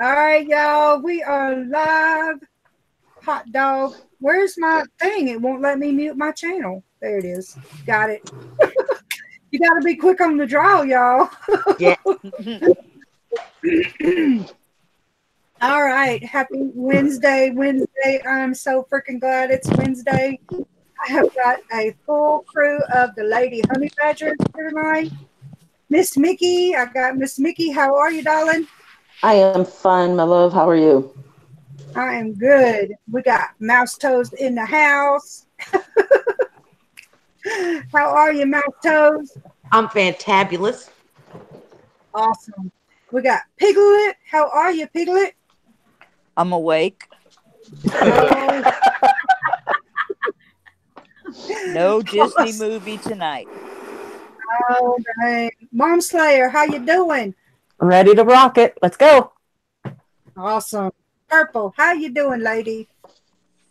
All right, y'all. We are live. Hot dog. Where's my thing? It won't let me mute my channel. There it is. Got it. You got to be quick on the draw, y'all. Yeah. All right. Happy Wednesday. I'm so freaking glad it's Wednesday. I have got a full crew of the Lady Honey Badgers here tonight. Miss Mickey. I got Miss Mickey. How are you, darling? I am fine, my love. How are you? I am good. We got Mouse Toes in the house. How are you, Mouse Toes? I'm fantabulous. Awesome. We got Piglet. How are you, Piglet? I'm awake. Oh. No Disney movie tonight. Oh, dang. Mom Slayer, how you doing? Ready to rock it. Let's go. Awesome. Purple, how you doing, lady?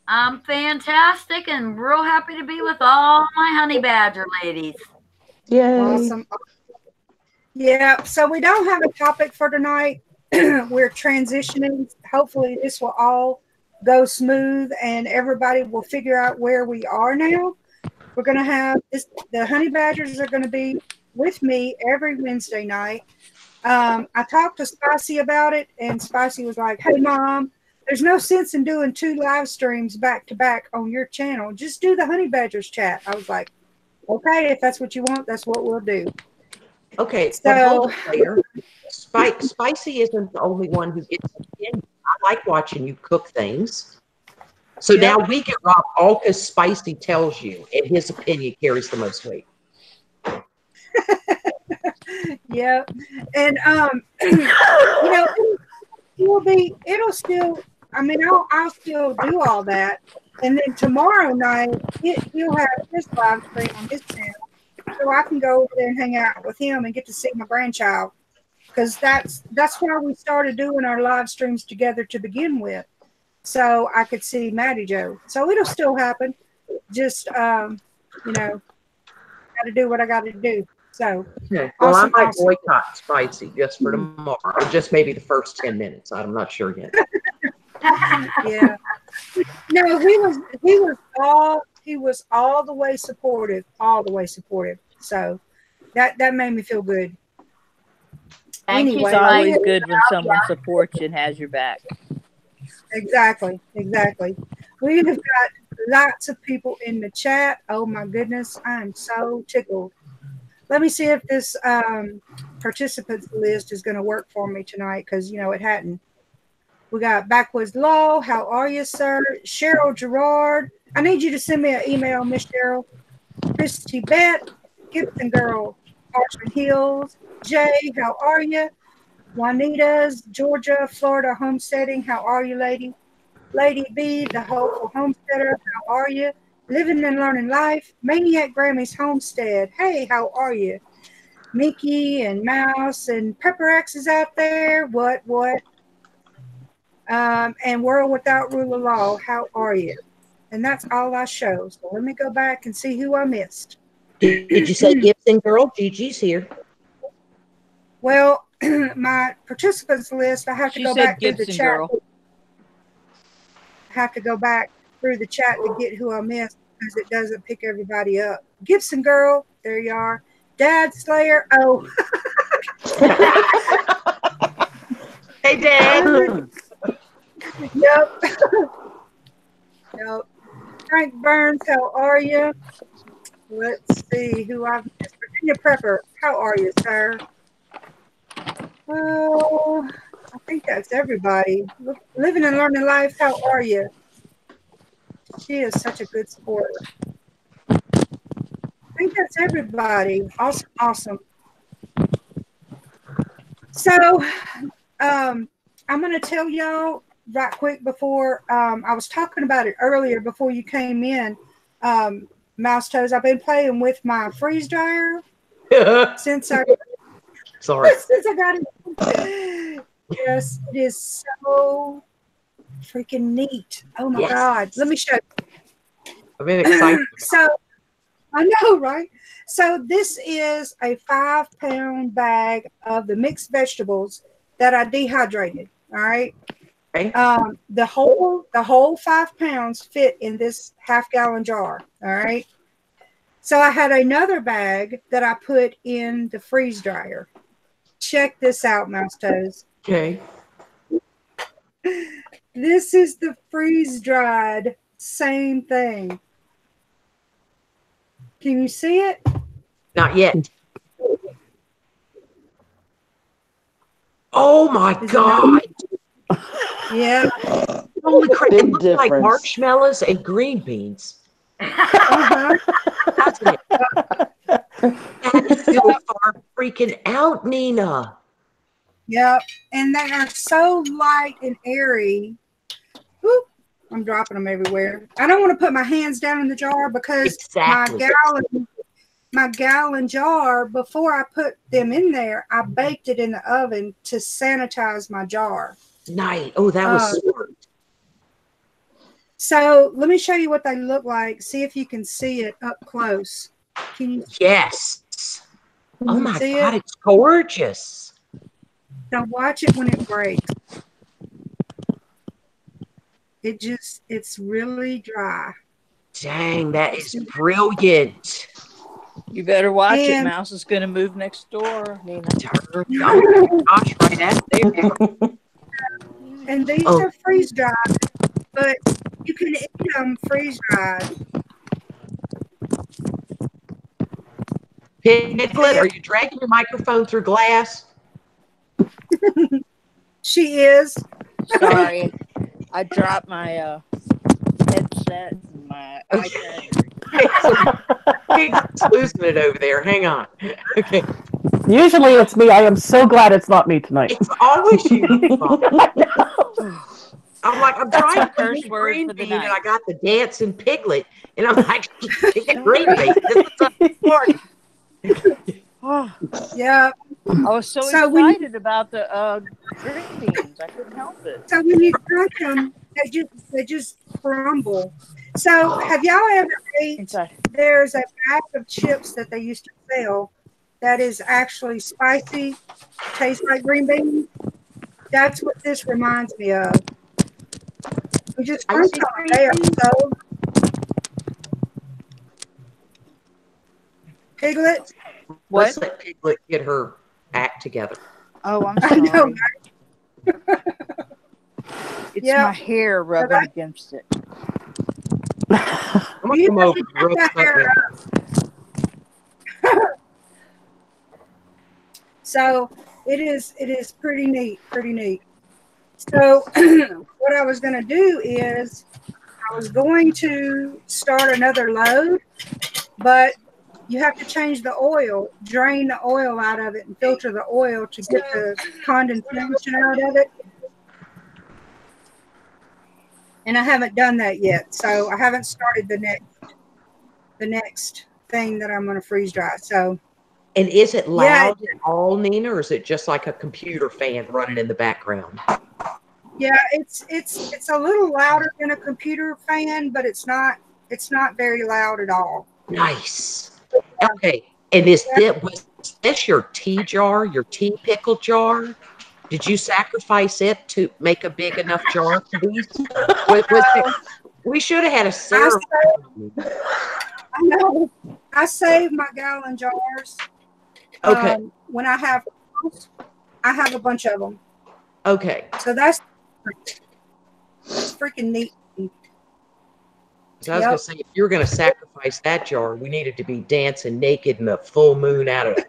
I'm fantastic and real happy to be with all my honey badger ladies. Yay. Awesome. Yeah, so we don't have a topic for tonight. We're transitioning. Hopefully this will all go smooth and everybody will figure out where we are now. We're going to have this, the honey badgers are going to be with me every Wednesday night. I talked to Spicy about it, and Spicy was like, hey, Mom, there's no sense in doing 2 live streams back to back on your channel. Just do the honey badgers chat. I was like, okay, if that's what you want, that's what we'll do. Okay, So, but hold it there. Spicy isn't the only one who gets opinion. I like watching you cook things. So yep. now we get Rob all because Spicy tells you, and his opinion carries the most weight. Yeah, and it'll still. I mean, I'll still do all that, and then tomorrow night he'll have his live stream on his channel, so I can go over there and hang out with him and get to see my grandchild, because that's why we started doing our live streams together to begin with, so I could see Maddie Joe. So it'll still happen. Just got to do what I got to do. So, okay. Well, awesome, I might boycott Spicy just for tomorrow, or just maybe the first 10 minutes. I'm not sure yet. Yeah. No, he was all the way supportive, So that made me feel good. Anyway, it's always good when someone supports you and has your back. Exactly. We have got lots of people in the chat. Oh my goodness, I'm so tickled. Let me see if this participants list is going to work for me tonight, because it hadn't. We got Backwoods Law. How are you, sir? Cheryl Gerard. I need you to send me an email, Miss Cheryl. Christy Bett. Gibson Girl. Parchment Hills. Jay, how are you? Juanita's Georgia, Florida homesteading. How are you, lady? Lady B, the hopeful homesteader. How are you? Living and learning life. Maniac Grammy's homestead. Hey, how are you? Mickey and Mouse and Pepper X is out there. What? And World Without Rule of Law. How are you? And that's all I show. So let me go back and see who I missed. Did you say Gibson Girl? Gigi's here. Well, my participants list, I have to go back through the chat. Girl. I have to go back through the chat to get who I missed, because it doesn't pick everybody up. Gibson Girl, there you are. Dad Slayer, oh. Hey, Dad. Yep. Yep. Frank Burns, how are you? Let's see who I've missed. Virginia Prepper, how are you, sir? Oh, I think that's everybody. Living and learning life, how are you? She is such a good sport. I think that's everybody. Awesome. So, I'm going to tell y'all right quick before, I was talking about it earlier before you came in, Mouse Toes. I've been playing with my freeze dryer since I got it. Yes, it is so freaking neat. Oh my God. Let me show you. I'm very excited. So, I know, right? So this is a 5-pound bag of the mixed vegetables that I dehydrated. All right. Okay. The whole 5 pounds fit in this half-gallon jar. All right. So I had another bag that I put in the freeze dryer. Check this out, Mouse Toes. Okay. This is the freeze dried same thing. Can you see it? Not yet. Oh my God. Yeah. Holy crap. Big It looks like difference. marshmallows and green beans. Uh-huh. Doesn't it? That is so far freaking out, Nina. Yep. And they are so light and airy. Whoop. I'm dropping them everywhere. I don't want to put my hands down in the jar because Exactly. my gallon jar, before I put them in there, I baked it in the oven to sanitize my jar. Nice. Oh, that was smart. So let me show you what they look like. See if you can see it up close. Can you? Yes. Oh my see God, it? it's gorgeous. Now watch it when it breaks. It's really dry. Dang, that is brilliant. You better watch it. And- Mouse is going to move next door, Nina. Oh gosh, right out there. And these are freeze dried, but you can eat them freeze dried. Piglet, are you dragging your microphone through glass? She is. Sorry. I dropped my headset and my iPad. Piglet's losing it over there. Hang on. Okay. Usually it's me. I am so glad it's not me tonight. It's always you. Mom. I'm like, I'm trying to curse read word green for the bean, and night. I got the dancing piglet, and I'm like, green bean. This is important. Yeah. I was so excited about the green beans. I couldn't help it. So when you cook them, they just crumble. So have y'all ever ate? Inside. There's a bag of chips that they used to sell that is actually spicy, tastes like green beans. That's what this reminds me of. We just crunch them. They are so. Piglet. What? Let's let Piglet get her act together. Oh, I'm I know. sorry. It's Yeah. my hair rubbing against it. I'm gonna come over and rub something. So it is pretty neat, So what I was going to do is I was going to start another load, but you have to change the oil, drain the oil out of it and filter the oil to get the condensation out of it. And I haven't done that yet. So I haven't started the next thing that I'm going to freeze dry. So And is it loud at all, Nina, or is it just like a computer fan running in the background? yeah, it's a little louder than a computer fan, but it's not very loud at all. Nice. Okay. And was this your tea jar, your tea pickle jar? Did you sacrifice it to make a big enough jar for these? We should have had a ceremony. I know. I save my gallon jars. Okay. When I have a bunch of them. Okay. So that's freaking neat. So I was going to say, if you were going to sacrifice that jar, we needed to be dancing naked in the full moon out of a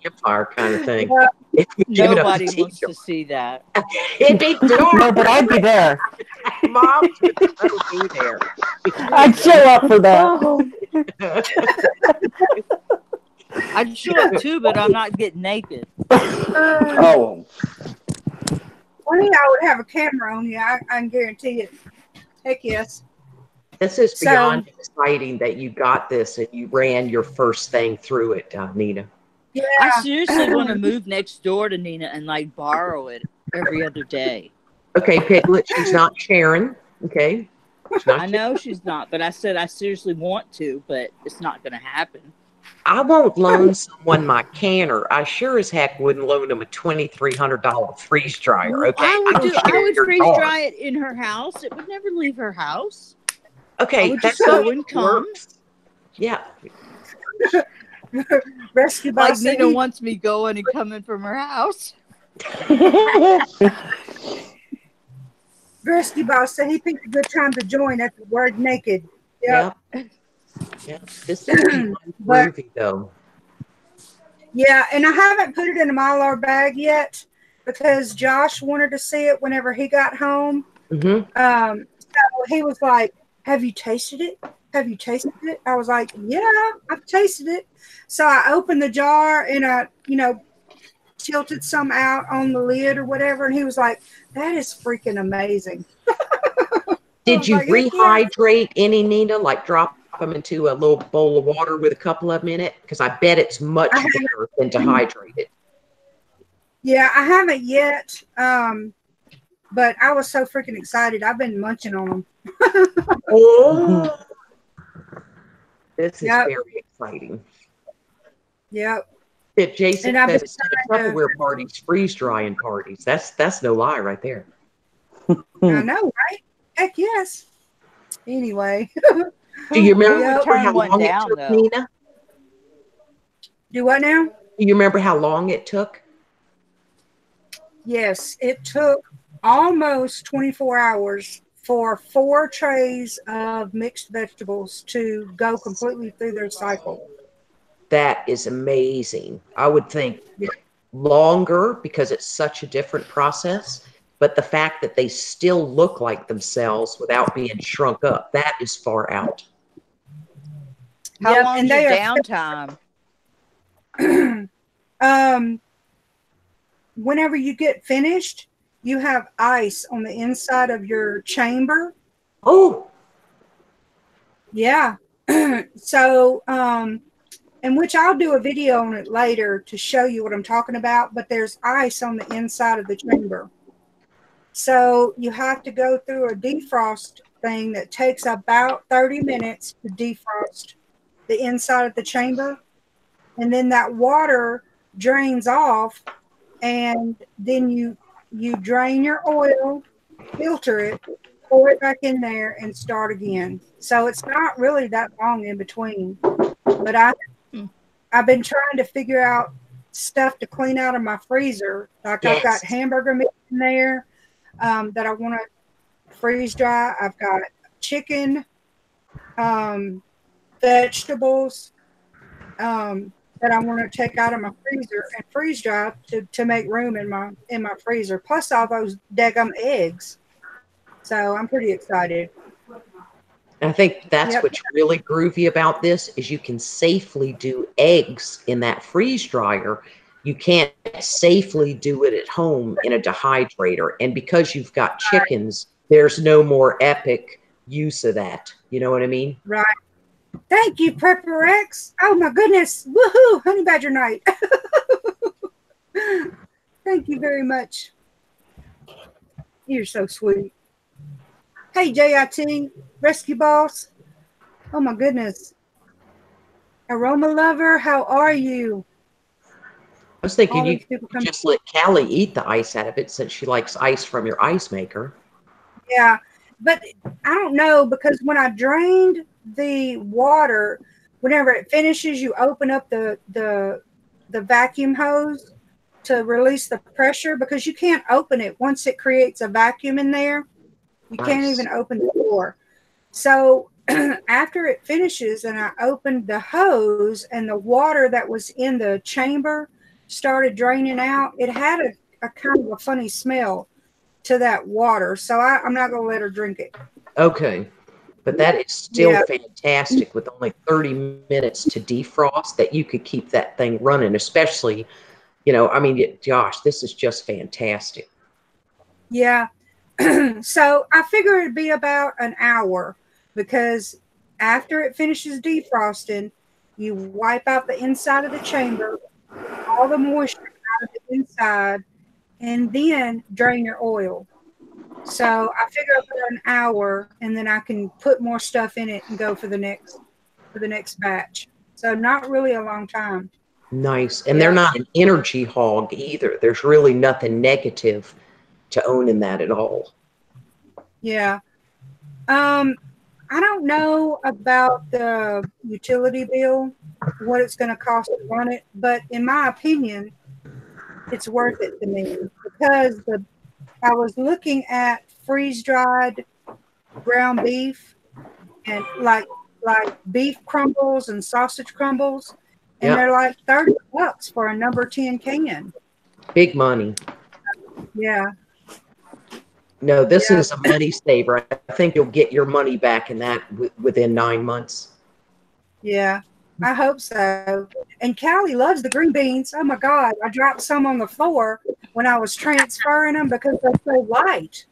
campfire kind of thing. Yeah. Nobody wants to see that. It'd be dark. No, but I'd be there. Mom would be there. I'd show up for that. I'd show up too, but I'm not getting naked. Oh. Funny, I would have a camera on you. I can guarantee it. Heck yes. This is beyond exciting that you got this and you ran your first thing through it, Nina. Yeah. I seriously want to move next door to Nina and like borrow it every other day. Okay, Piglet, she's not Sharon. Okay. I know she's not, but I said I seriously want to, but it's not going to happen. I won't loan someone my canner. I sure as heck wouldn't loan them a $2,300 freeze dryer. Okay, I I would don't do. I share would your freeze jar. dry it in her house. It would never leave her house. I Okay, would that's just how go and it come. works. Yeah. Rescue Like boss said Nina he wants me going and coming from her house. Rescue boss said he picked a good time to join at the word naked. Yep. Yeah. Yeah. This is beyond But groovy, though. yeah, and I haven't put it in a Mylar bag yet because Josh wanted to see it whenever he got home. Hmm. So he was like, "Have you tasted it? Have you tasted it?" I was like, "Yeah, I've tasted it." So I opened the jar and I, tilted some out on the lid or whatever, and he was like, "That is freaking amazing." I Did was you like, "Heck yeah." rehydrate any, Nina? Like drop them into a little bowl of water with a couple of them in it? Because I bet it's I much haven't, better than to hydrate it. yeah, I haven't yet. But I was so freaking excited. I've been munching on them. Oh, this is Yep, very exciting. yep. Yeah, Jason And I've been says instead of trying to. Tupperware parties, freeze drying parties. That's no lie right there. I know, right? Heck yes. Anyway, Do you Who would remember yep. turn how one long it down took, though? Nina? Do what now? Do you remember how long it took? Yes, it took almost 24 hours for 4 trays of mixed vegetables to go completely through their cycle. That is amazing. I would think Yeah. longer because it's such a different process. But the fact that they still look like themselves without being shrunk up, that is far out. How Yep, long's and your they are. downtime? um, Whenever you get finished, you have ice on the inside of your chamber. Oh, Yeah. So, and which I'll do a video on it later to show you what I'm talking about, but there's ice on the inside of the chamber. So you have to go through a defrost thing that takes about 30 minutes to defrost the inside of the chamber. And then that water drains off, and then you drain your oil, filter it, pour it back in there, and start again. So it's not really that long in between. But I've been trying to figure out stuff to clean out of my freezer. Like I've got yes. hamburger meat in there that I want to freeze dry. I've got chicken, vegetables that I want to take out of my freezer and freeze dry to make room in my freezer. Plus all those daggum eggs. So I'm pretty excited. I think that's Yep. what's really groovy about this is you can safely do eggs in that freeze dryer. You can't safely do it at home in a dehydrator. And because you've got chickens, there's no more epic use of that. You know what I mean? Right. Thank you, Prepper X. Oh my goodness. Woohoo! Honey Badger Night. Thank you very much. You're so sweet. Hey, JIT, Rescue Boss. Oh my goodness. Aroma Lover, how are you? I was thinking All you these people could come. just let Callie eat the ice out of it since she likes ice from your ice maker. Yeah, but I don't know because when I drained the water, whenever it finishes, you open up the vacuum hose to release the pressure because you can't open it once it creates a vacuum in there. You can't Nice. even open the door. So after it finishes and I opened the hose and the water that was in the chamber started draining out, it had a kind of a funny smell to that water. So I'm not going to let her drink it. Okay. But that is still Yeah. fantastic with only 30 minutes to defrost that you could keep that thing running, especially, I mean, gosh, this is just fantastic. Yeah. So I figure it'd be about an hour because after it finishes defrosting, you wipe out the inside of the chamber, all the moisture out of the inside, and then drain your oil. So I figure about an hour, and then I can put more stuff in it and go for the next batch. So not really a long time. Nice. And they're Yeah. not an energy hog either. There's really nothing negative to owning that at all. Yeah. I don't know about the utility bill, what it's going to cost to run it, but in my opinion, it's worth it to me because I was looking at freeze dried ground beef and like beef crumbles and sausage crumbles, and Yep. they're like $30 for a number 10 can. Big money. Yeah, No, this yeah, is a money saver. I think you'll get your money back in that within 9 months. yeah. I hope so. And Callie loves the green beans. Oh my God, I dropped some on the floor when I was transferring them because they're so light.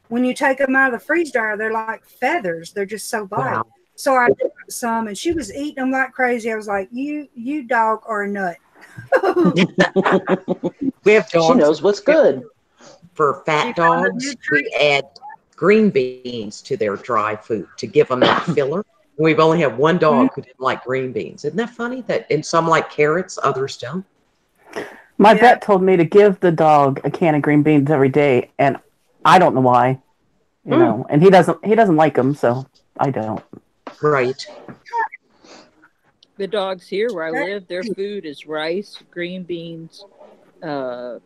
When you take them out of the freeze dryer, they're like feathers. They're just so light. Wow. So I dropped some, and she was eating them like crazy. I was like, "You dog are a nut." We have She dogs. knows what's good. For She fat found a dogs, new we treat. add green beans to their dry food to give them that filler. We've only had one dog who didn't like green beans. Isn't that funny? That and some like carrots, others don't. My Yeah, vet told me to give the dog a can of green beans every day, and I don't know why. You know, and he doesn't like them, so I don't. Right. The dogs here where I that's live, their cute. food is rice, green beans,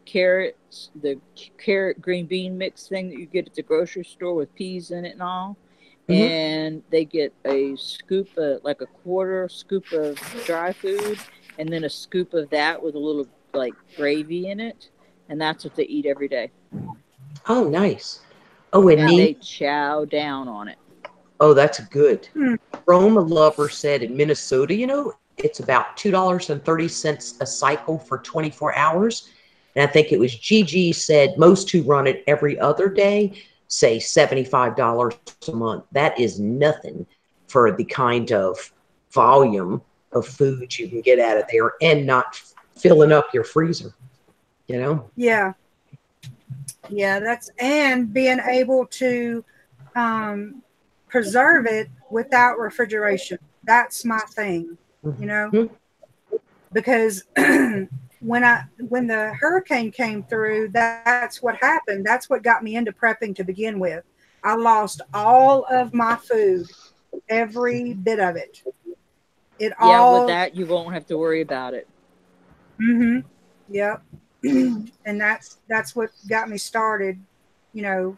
carrots, the carrot green bean mix thing that you get at the grocery store with peas in it and all. Hmm. And they get a scoop of, like a quarter scoop of dry food, and then a scoop of that with a little like gravy in it, and that's what they eat every day. Oh, nice. Oh, and And Nina. they chow down on it. Oh, that's good. Hmm. Roma Lover said in Minnesota, it's about $2.30 a cycle for 24 hours. And I think it was Gigi said most who run it every other day say $75 a month. That is nothing for the kind of volume of food you can get out of there and not filling up your freezer, you know? Yeah, yeah. That's and being able to um, preserve it without refrigeration. That's my thing. You know, Mhm. because when the hurricane came through, that's what happened. That's what got me into prepping to begin with. I lost all of my food, every bit of it. It Yeah, with all. that, you won't have to worry about it. Mm-hmm. Yep. And that's what got me started. You know,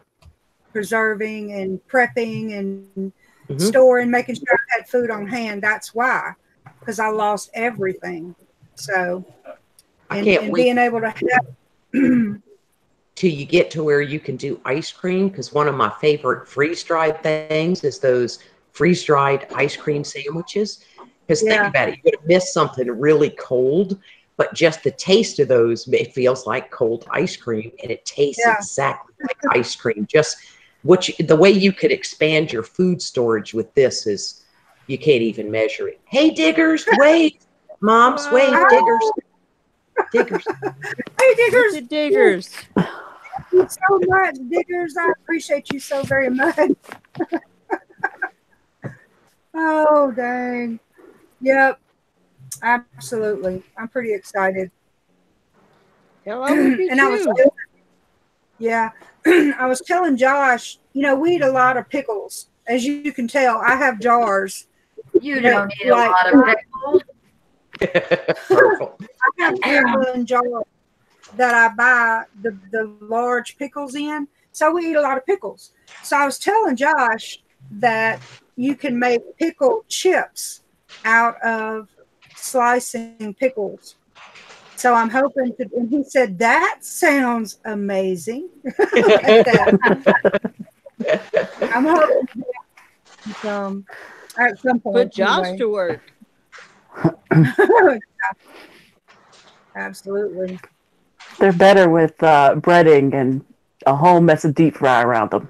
preserving and prepping and Mhm. storing, making sure I had food on hand. That's why, because I lost everything. So, I and can't and wait being able to have. till you get to where you can do ice cream, because one of my favorite freeze dried things is those freeze dried ice cream sandwiches. Because think Yeah, about it, you're going to miss something really cold, but just the taste of those, it feels like cold ice cream, and it tastes yeah, exactly like ice cream. Just the way you could expand your food storage with this is you can't even measure it. Hey, diggers, wave. Moms, wave, Whoa! diggers, oh, diggers. hey Look diggers, at Diggers. thank you so much, diggers. I appreciate you so very much. Oh dang, yep, absolutely. I'm pretty excited. Hello, look at And I was you. yeah, I was telling Josh, we eat a lot of pickles. As you can tell, I have jars You that don't need a like lot of pickles. Purple. I have gallon jars that I buy the large pickles in. So we eat a lot of pickles. So I was telling Josh that you can make pickle chips out of slicing pickles. So I'm hoping to, and he said, that sounds amazing. Like that. I'm hoping to do some at some point Put Josh anyway. to work. Absolutely. They're better with breading and a whole mess of deep fry around them.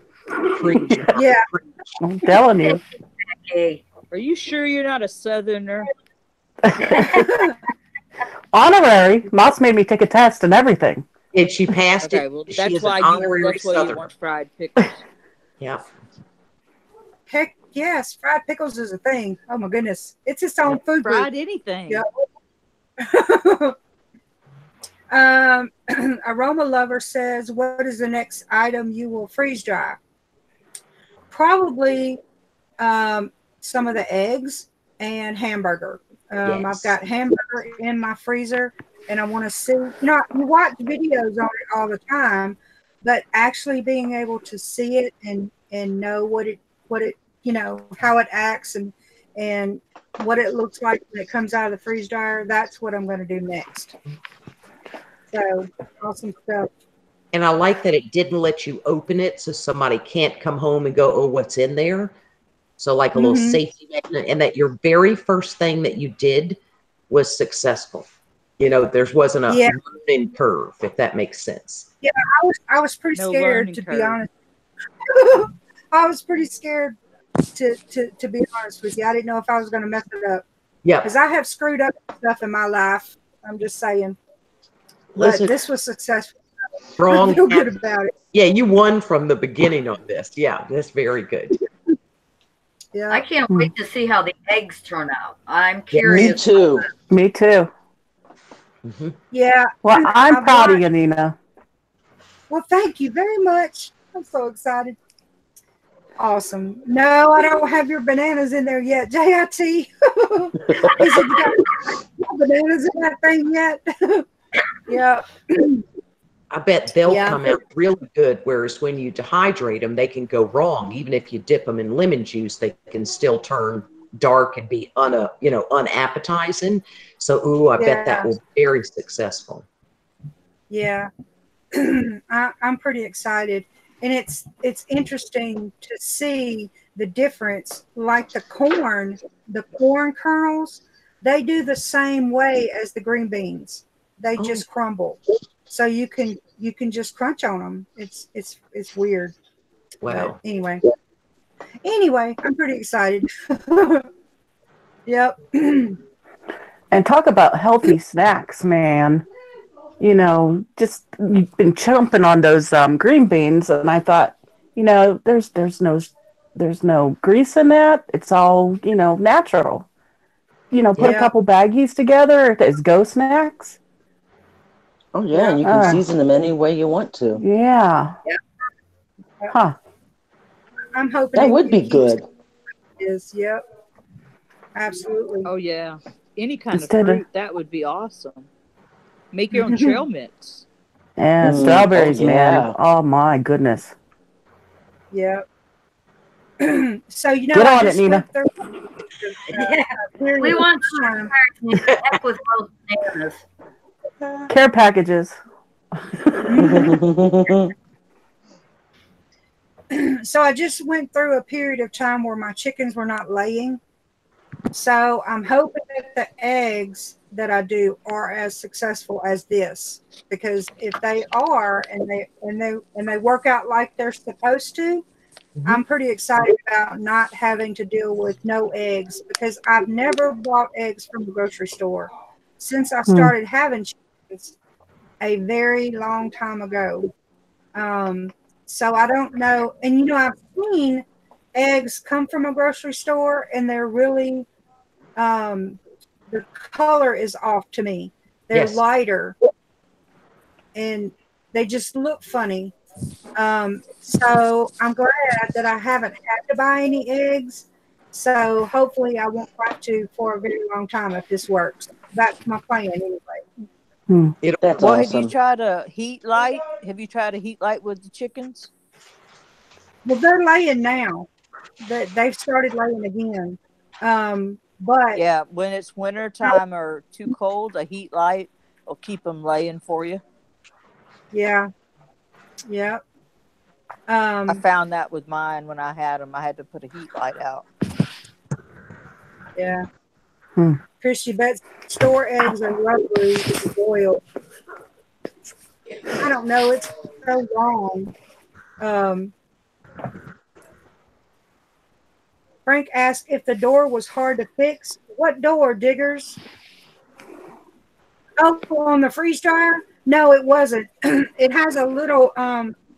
Preach. Yeah. I'm telling you. Okay. Are you sure you're not a southerner? Honorary. Moss made me take a test and everything. And she passed Okay, it. well She is an honorary that's why you Southerner. want fried pickles. Yeah. Heck yes, fried pickles is a thing. Oh my goodness, it's its own food group. Fried anything. Yep. Aroma Lover says, "What is the next item you will freeze dry?" Probably some of the eggs and hamburger. I've Yes. got hamburger in my freezer, and I want to see. You know, you watch videos on it all the time, but actually being able to see it and know what it how it acts and what it looks like when it comes out of the freeze dryer. That's what I'm going to do next. So awesome stuff. And I like that it didn't let you open it so somebody can't come home and go, oh, what's in there? So like a little safety net, and that your very first thing that you did was successful. There wasn't a learning curve, if that makes sense. Yeah, I was pretty No scared learning to be curve. honest. I was pretty scared to be honest with you. I didn't know if I was going to mess it up. Yeah. Because I have screwed up stuff in my life. I'm just saying. Listen, but this was successful. Strong. I feel good about it. Yeah, you won from the beginning on this. Yeah, that's very good. Yeah. I can't wait to see how the eggs turn out. I'm curious. Me too. Me too. Yeah. Well, I'm proud of you, Nina. Well, thank you very much. I'm so excited. Awesome. No, I don't have your bananas in there yet, JIT. He said, you got bananas in that thing yet? Yeah. I bet they'll come out really good, whereas when you dehydrate them, they can go wrong. Even if you dip them in lemon juice, they can still turn dark and be unappetizing. So, I bet that will be very successful. Yeah. I'm pretty excited. And it's interesting to see the difference. Like the corn kernels, they do the same way as the green beans. They just crumble. So you can just crunch on them. It's weird. Wow. But anyway, I'm pretty excited. Yep. And talk about healthy snacks, man. Just you've been chomping on those green beans, and I thought, there's no grease in that. It's all natural. Put a couple baggies together as go snacks. Oh yeah, and you can season them any way you want to. Yeah. Huh. I'm hoping that would be good. Yep. Absolutely. Oh yeah. Any kind of fruit, that would be awesome. Make your own trail mix. And strawberries, man. Oh my goodness. Yeah. So get on it, Nina. We want to heck with those bananas. Care packages. So I just went through a period of time where my chickens were not laying. So I'm hoping that the eggs that I do are as successful as this, because if they are and they work out like they're supposed to, I'm pretty excited about not having to deal with no eggs, because I've never bought eggs from the grocery store since I started having chickens a very long time ago. So I don't know. And I've seen eggs come from a grocery store and they're really the color is off to me. They're lighter and they just look funny. So I'm glad that I haven't had to buy any eggs. So hopefully I won't have to for a very long time if this works. That's my plan anyway. That's well, awesome. have you tried a heat light? Have you tried a heat light with the chickens? Well, they're laying now. They've started laying again. But yeah, when it's winter time or too cold, a heat light will keep them laying for you. Yeah. I found that with mine when I had them. I had to put a heat light out. Yeah. Chris, you bet store eggs are rubbery with oil. I don't know. It's so long. Frank asked if the door was hard to fix. What door, Diggers? Oh, on the freeze dryer? No, it wasn't. It has a little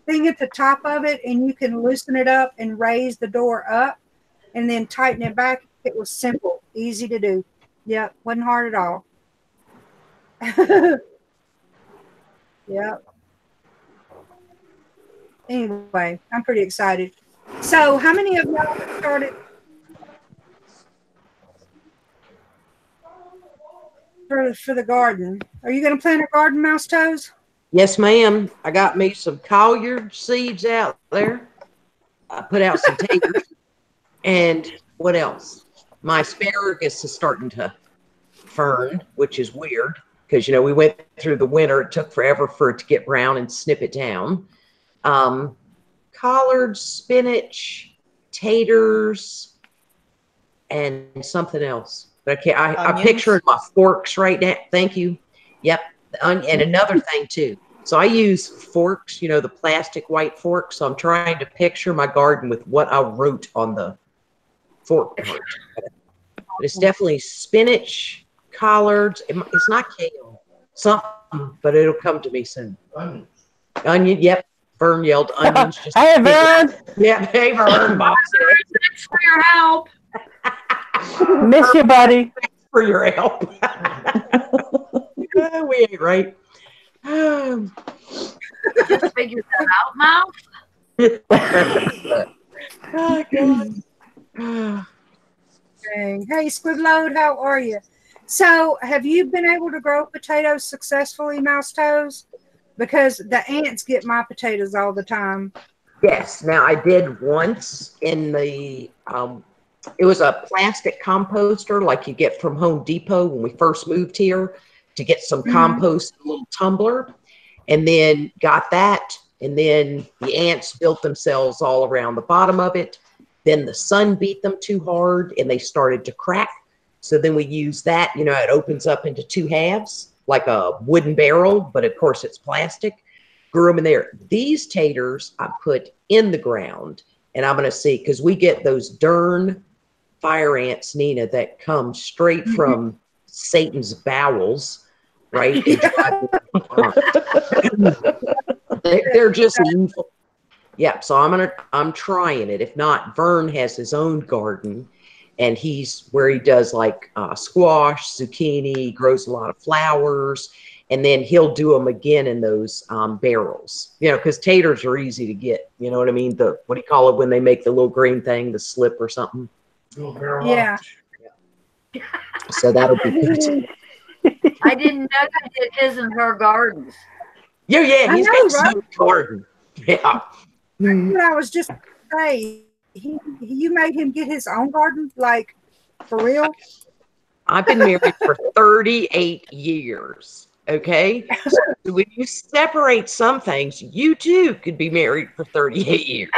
thing at the top of it, and you can loosen it up and raise the door up. and then tighten it back. It was simple, easy to do. Yep, wasn't hard at all. Yep. Anyway, I'm pretty excited. So, how many of y'all have started for the garden? Are you going to plant a garden, Mouse Toes? Yes, ma'am. I got me some collard seeds out there. I put out some taters. And what else? My asparagus is starting to fern, which is weird because, you know, we went through the winter. It took forever for it to get brown and snip it down. Collards, spinach, taters, and something else. But I can't. I'm picturing my forks right now. Thank you. Yep. And another thing too. So I use forks, you know, the plastic white forks. So I'm trying to picture my garden with what I wrote on the fork part. But it's definitely spinach, collards. It's not kale, something, but it'll come to me soon. Onion, yep. Vern yelled onions. Just hey, Vern. Yeah, hey, Vern. Thanks for your help. Miss you, buddy. Thanks for your help. We ain't right. Just figured that out, Mouse. Oh, God. Dang. Hey, Squidload, how are you? So, have you been able to grow potatoes successfully, Mouse Toes? Because the ants get my potatoes all the time. Yes. Now, I did once in the, it was a plastic composter like you get from Home Depot when we first moved here to get some compost in a little tumbler. And then got that. And then the ants built themselves all around the bottom of it. Then the sun beat them too hard and they started to crack. So then we use that, you know, it opens up into two halves like a wooden barrel, but of course it's plastic. Grew them in there. These taters I put in the ground and I'm going to see, because we get those darn fire ants, Nina, that come straight from Satan's bowels, right? They're just evil. Yeah, so I'm trying it. If not, Vern has his own garden, and he's where he does like squash, zucchini, grows a lot of flowers, and then he'll do them again in those barrels. You know, because taters are easy to get. You know what I mean? The what do you call it when they make the little green thing, the slip or something? Yeah. So that'll be good. I didn't know I did his and her gardens. Yeah, he's got his right? own garden. Yeah. What I was just saying, you made him get his own garden, like for real? I've been married for 38 years. Okay. So when you separate some things, you too could be married for 38 years.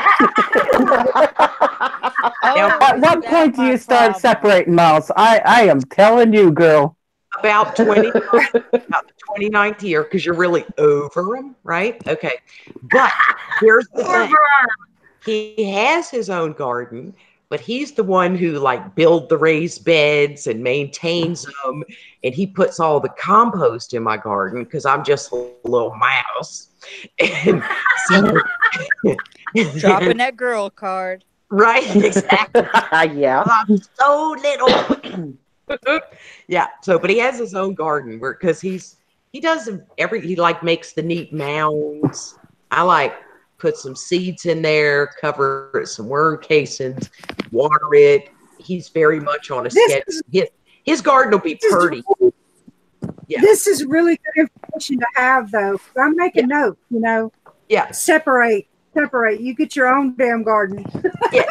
At what point do you start separating, Miles? I am telling you, girl. About the 29th year, because you're really over them, right? Okay. But here's the thing. He has his own garden, but he's the one who like build the raised beds and maintains them. And he puts all the compost in my garden because I'm just a little mouse. And so, Dropping that girl card. right, exactly. Yeah. I'm so little. Yeah. So, but he has his own garden where because he does he like makes the neat mounds. I like put some seeds in there, cover it, some worm casings, water it. He's very much on a schedule. His garden will be pretty. Yeah. This is really good information to have, though. I'm making note, you know. Yeah. Separate. You get your own damn garden. Yeah.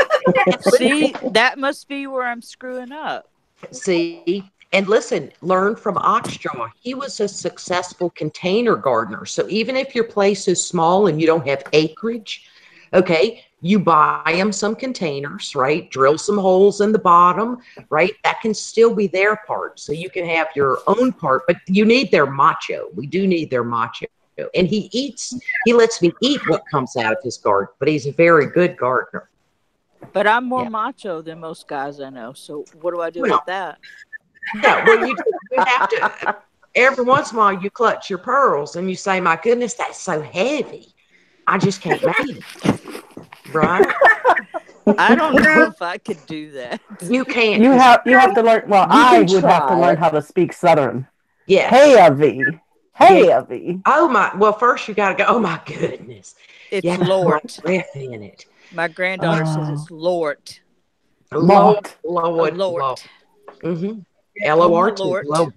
See, that must be where I'm screwing up. See, and listen, learn from Oxjaw. He was a successful container gardener. So even if your place is small and you don't have acreage, okay, you buy him some containers, right? Drill some holes in the bottom, right? That can still be their part. So you can have your own part, but you need their macho. We do need their macho. And he lets me eat what comes out of his garden, but he's a very good gardener. But I'm more macho than most guys I know. So what do I do with that? Yeah, well, you have to, every once in a while, you clutch your pearls and you say, my goodness, that's so heavy. I just can't make it. Right? I don't know if I could do that. You can't. You have to learn. Well, You I can would have to try learn it. how to speak Southern. Yes. Hey, Avi. Hey, Avi. Oh my. Well, first you got to go. Oh my goodness. It's You have to put Lord. breath in it. My granddaughter says it's Lord. Lord. Lord. Lord. Mm-hmm. Oh, my Lord. Lord. Lord.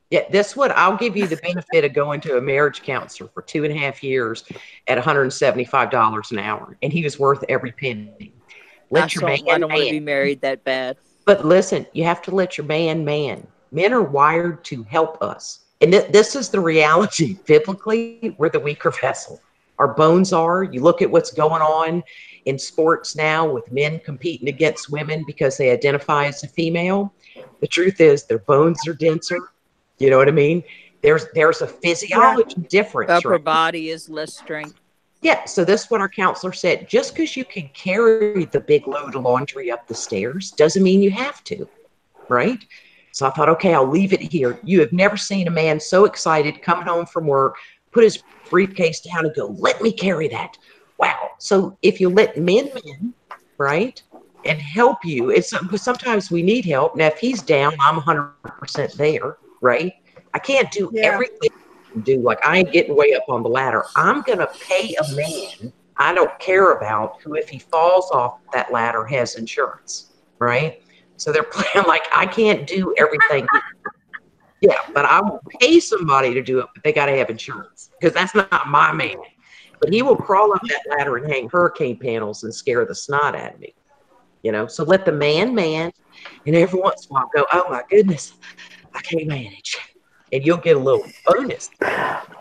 Yeah, that's what I'll give you the benefit of going to a marriage counselor for 2.5 years at $175 an hour. And he was worth every penny. Let your I man don't want to man. be married that bad. But listen, you have to let your man man. Men are wired to help us. And this is the reality. Biblically, we're the weaker vessel. Our bones are. You look at what's going on in sports now with men competing against women because they identify as a female. The truth is their bones are denser. You know what I mean? There's a physiology difference, Upper right? body is less strength. Yeah. So this is what our counselor said. Just because you can carry the big load of laundry up the stairs doesn't mean you have to, right? So I thought, okay, I'll leave it here. You have never seen a man so excited coming home from work, put his briefcase down and go, let me carry that. Wow. So if you let men, right, and help you, it's because sometimes we need help. Now, if he's down, I'm 100% there, right? I can't do everything I can do. Like, I ain't getting way up on the ladder. I'm going to pay a man I don't care about who, if he falls off that ladder, has insurance, right? So they're playing like, I can't do everything. Yeah, but I will pay somebody to do it, but they got to have insurance because that's not my man. But he will crawl up that ladder and hang hurricane panels and scare the snot out of me. You know, so let the man, and every once in a while go, oh my goodness, I can't manage. And you'll get a little bonus.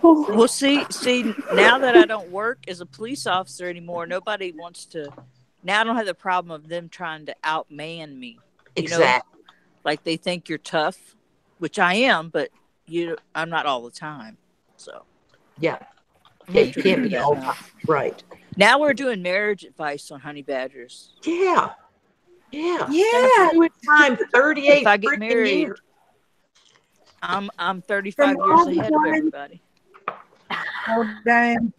Well, see, now that I don't work as a police officer anymore, nobody wants to. Now I don't have the problem of them trying to outman me. Exactly. Like they think you're tough, which I am, but I'm not all the time. So yeah, you can't be all time. Right. Now we're doing marriage advice on honey badgers. Yeah. Time 38. If I get married, years. I'm 35 years ahead of everybody. Oh damn!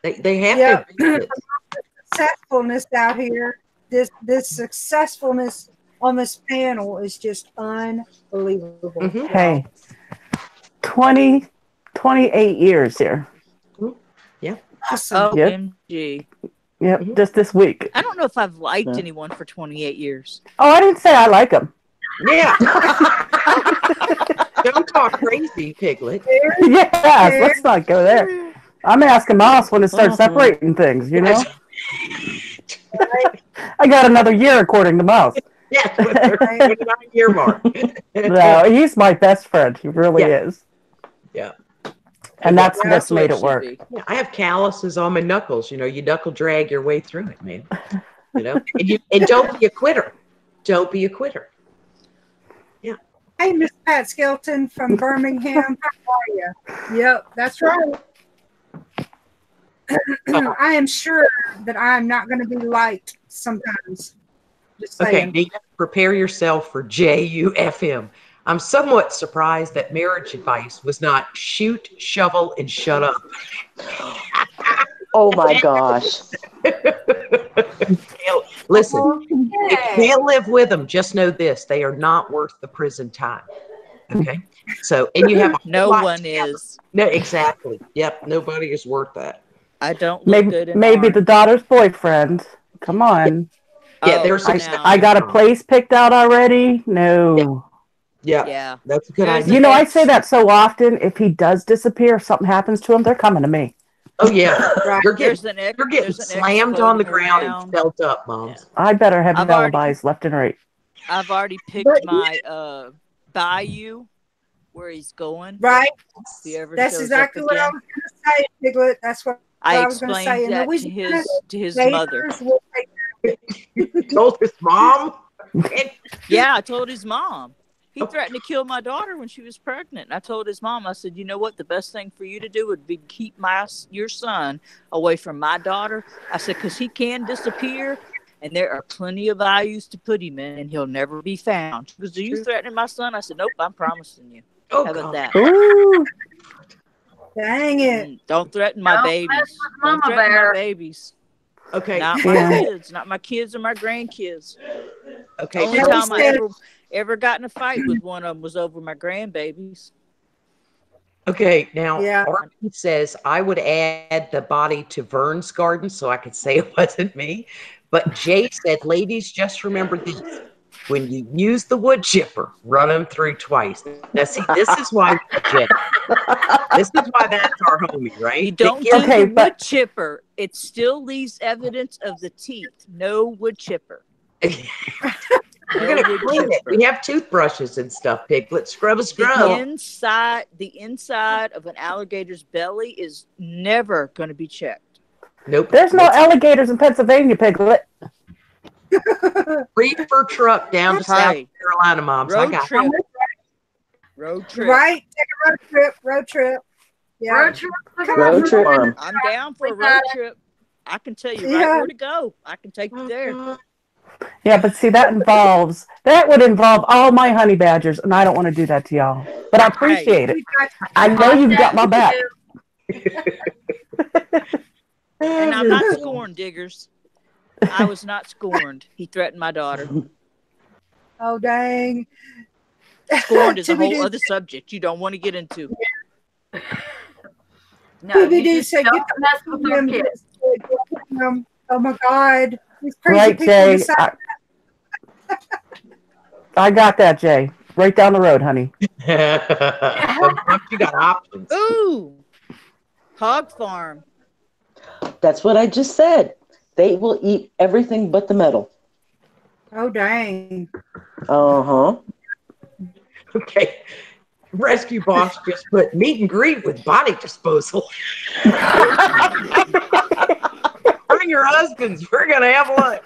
They have their successfulness out here. This successfulness on this panel is just unbelievable. Mm-hmm. Hey, 28 years here. Yeah. Awesome. OMG. Yep, just this week. I don't know if I've liked anyone for 28 years. Oh, I didn't say I like them. Yeah. Don't talk crazy, Piglet. Yes, let's not go there. I'm asking Moss when to start separating things, you know? I got another year according to Moss. Yeah, 39-year mark. No, he's my best friend. He really is. Yeah. And that's what's made it work. Yeah, I have calluses on my knuckles. You know, you knuckle drag your way through it, man. You know, and don't be a quitter. Don't be a quitter. Yeah. Hey, Miss Pat Skelton from Birmingham. How are you? Yep, that's right. I am sure that I'm not going to be liked sometimes. Just saying. Okay, Nina, prepare yourself for JUFM. I'm somewhat surprised that marriage advice was not shoot, shovel, and shut up. Oh my gosh. Listen, if you can't live with them, just know this: they are not worth the prison time. Okay? So, and you have no one is. No, exactly. Yep, nobody is worth that. I don't look good in maybe arms. the daughter's boyfriend. Come on. Yeah, there's I got a place picked out already. No. Yeah. That's a good idea. You know, I say that so often. If he does disappear, if something happens to him, they're coming to me. Oh yeah, Right. you're getting slammed on the ground and felt up, moms. I better have alibis left and right. I've already picked my bayou where he's going. Right. That's exactly what I was going to say, Piglet. That's what I was going to say. Explained that to his mother. Told his mom? Yeah, I told his mom. He threatened to kill my daughter when she was pregnant. And I told his mom, I said, you know what? The best thing for you to do would be keep your son away from my daughter. I said, because he can disappear, and there are plenty of values to put him in, and he'll never be found. She goes, are you threatening my son? I said, nope, I'm promising you. How about that? Ooh. Dang it. Don't threaten my babies. Don't threaten my babies. Okay. Not my kids, not my kids or my grandkids. Okay. Only Yeah, we time I said- ever got in a fight with one of them was over my grandbabies. Okay. Now, Yeah. Archie says I would add the body to Vern's garden so I could say it wasn't me. But Jay said, ladies, just remember this. When you use the wood chipper, run them through twice. Now, see, this is why, Jay, this is why that's our homie, right? You don't do the wood chipper. It still leaves evidence of the teeth. No wood chipper. We're going to clean it. We have toothbrushes and stuff, Piglet. Scrub. The inside of an alligator's belly is never going to be checked. Nope. There's no alligators in Pennsylvania, Piglet. Reefer truck down to South Carolina, moms. Road I got trip. it. Road trip. Right. Take a road trip. Road trip. Yeah. Road trip. Road trip. I'm down for a road trip. I can tell you right where to go. I can take you there. Yeah, but see, that would involve all my honey badgers, and I don't want to do that to y'all. But I appreciate it. I know you've got my back. And I'm not scorned, diggers. I was not scorned. He threatened my daughter. Oh, dang. Scorned is a whole other subject you don't want to get into. No, PBD said, don't mess with our kids. Oh, my God. These crazy Right, people Jay. decide- I got that, Jay. Right down the road, honey. You got options. Ooh. Hog farm. That's what I just said. They will eat everything but the metal. Oh, dang. Uh-huh. Okay. Rescue boss just put meet and greet with body disposal. Bring your husbands. We're going to have lunch.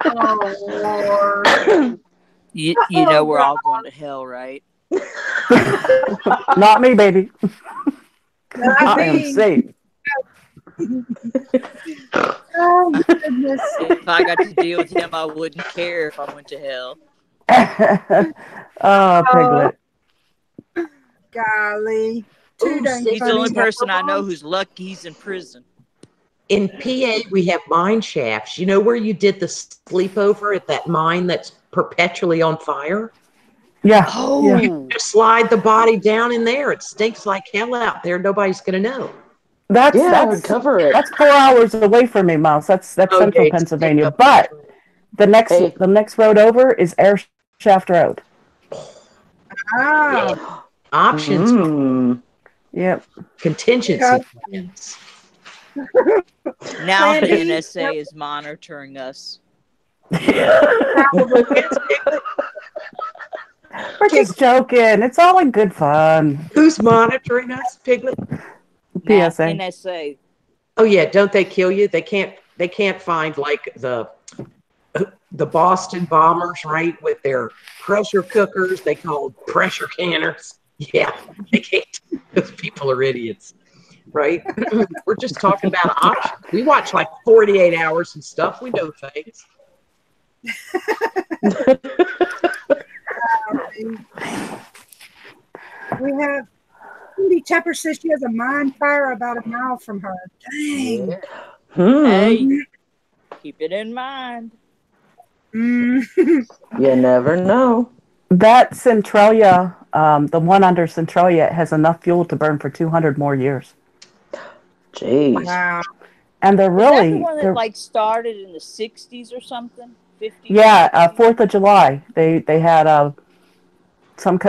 Oh, Lord. You know we're all going to hell, right? Not me, baby. Not I am me. safe. Oh, goodness. If I got to deal with him, I wouldn't care if I went to hell. Oh, Piglet. Golly. Too dang He's the funny. only person I know who's lucky he's in prison. In PA, we have mine shafts. You know where you did the sleepover at that mine that's perpetually on fire? Yeah. Oh. Yeah. You just slide the body down in there. It stinks like hell out there. Nobody's going to know. That's cover it. That's 4 hours away from me, Mouse. That's central Pennsylvania. But the next road over is Air Shaft Road. Ah. Options. Yep. Contingency. Now the NSA is monitoring us. We're just joking. It's all in good fun. Who's monitoring us, Piglet? PSA. NSA. Oh yeah, don't they kill you? They can't find like the Boston bombers, right, with their pressure cookers. They call pressure canners. Yeah, they can't. Those people are idiots, right? We're just talking about options. We watch like 48 hours and stuff. We know things. We have Cindy Tepper says she has a mine fire about a mile from her. Dang. Hey, keep it in mind. You never know. That Centralia, the one under Centralia, has enough fuel to burn for 200 more years. Jeez. Wow. And they're really... Is that the one that like started in the 60s or something? 50s? Yeah, 4th of July. They had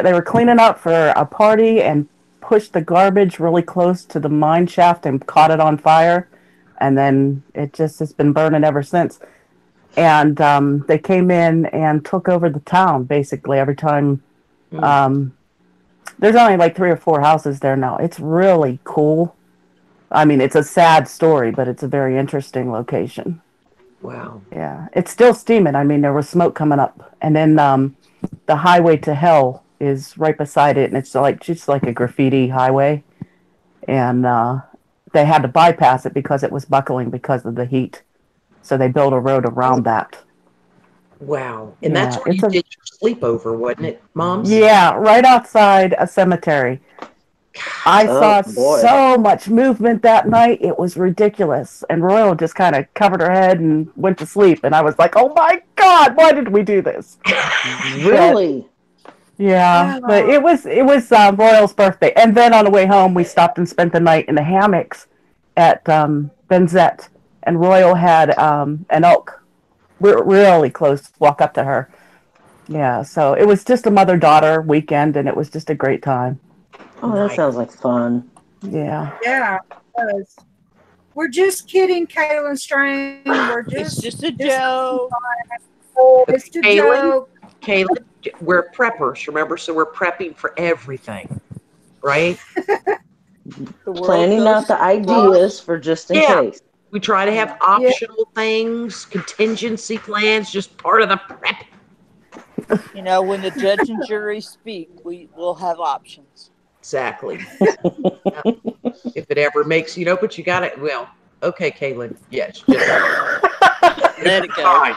they were cleaning up for a party and pushed the garbage really close to the mine shaft and caught it on fire. And then it just has been burning ever since. And they came in and took over the town, basically, every time. There's only like 3 or 4 houses there now. It's really cool. I mean, it's a sad story, but it's a very interesting location. Wow. Yeah. It's still steaming. I mean, there was smoke coming up. And then the highway to hell is right beside it. And it's like just like a graffiti highway. And they had to bypass it because it was buckling because of the heat. So they built a road around that. Wow. And that's where you did your sleepover, wasn't it, Moms? Yeah, right outside a cemetery. I saw boy. so much movement that night. It was ridiculous. And Royal just kind of covered her head and went to sleep. And I was like, oh my God, why did we do this? Really? Yeah, but Oh, it was Royal's birthday. And then on the way home, we stopped and spent the night in the hammocks at Benzette. And Royal had an elk. We're really close, walk up to her. Yeah, so it was just a mother-daughter weekend, and it was just a great time. Oh, that sounds like fun. Yeah. yeah. It was. We're just kidding, Kaylin Strain. We're It's just just a joke. it's a Kaylin, joke. Kaylin, we're preppers, remember? So we're prepping for everything, right? The world Planning out goes the ideas for just in Yeah. case. We try to have Yeah. optional things, contingency plans, just part of the prep. You know, when the judge and jury speak, we will have options. Exactly. If it ever makes, but you got it. Well, okay, Kaylin. Yes, just Let it go. fine.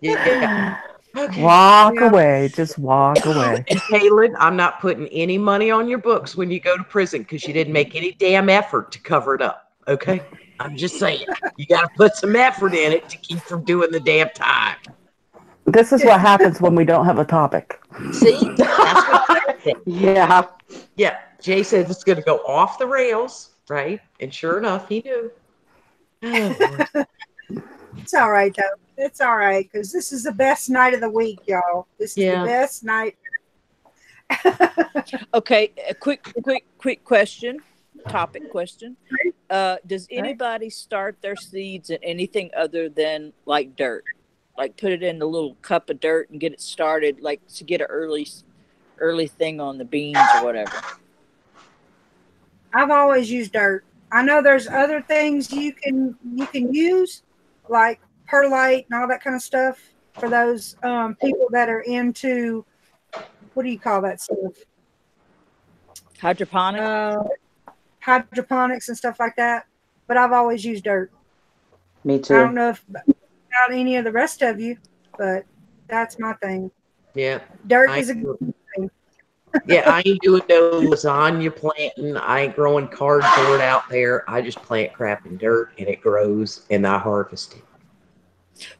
Yeah. Okay. Walk Yeah. away. Just walk away. And Kaylin, I'm not putting any money on your books when you go to prison because you didn't make any damn effort to cover it up. Okay? I'm just saying. You got to put some effort in it to keep from doing the damn time. This is what happens when we don't have a topic. See? That's what happened. Yeah. Yeah. Jay says it's going to go off the rails, right? And sure enough, he knew. Oh, Lord. It's all right though. It's all right because this is the best night of the week, y'all. This is Yeah. the best night. Okay, a quick question, topic question. Does anybody start their seeds in anything other than like dirt? Like put it in a little cup of dirt and get it started, like to get an early thing on the beans or whatever. I've always used dirt. I know there's other things you can use, like perlite and all that kind of stuff for those people that are into what do you call that stuff? Hydroponic. Hydroponics and stuff like that. But I've always used dirt. Me I too. don't know if about any of the rest of you, but that's my thing. Yeah. Dirt I is a do. good thing. Yeah, I ain't doing no lasagna planting. I ain't growing cardboard out there. I just plant crap in dirt and it grows and I harvest it.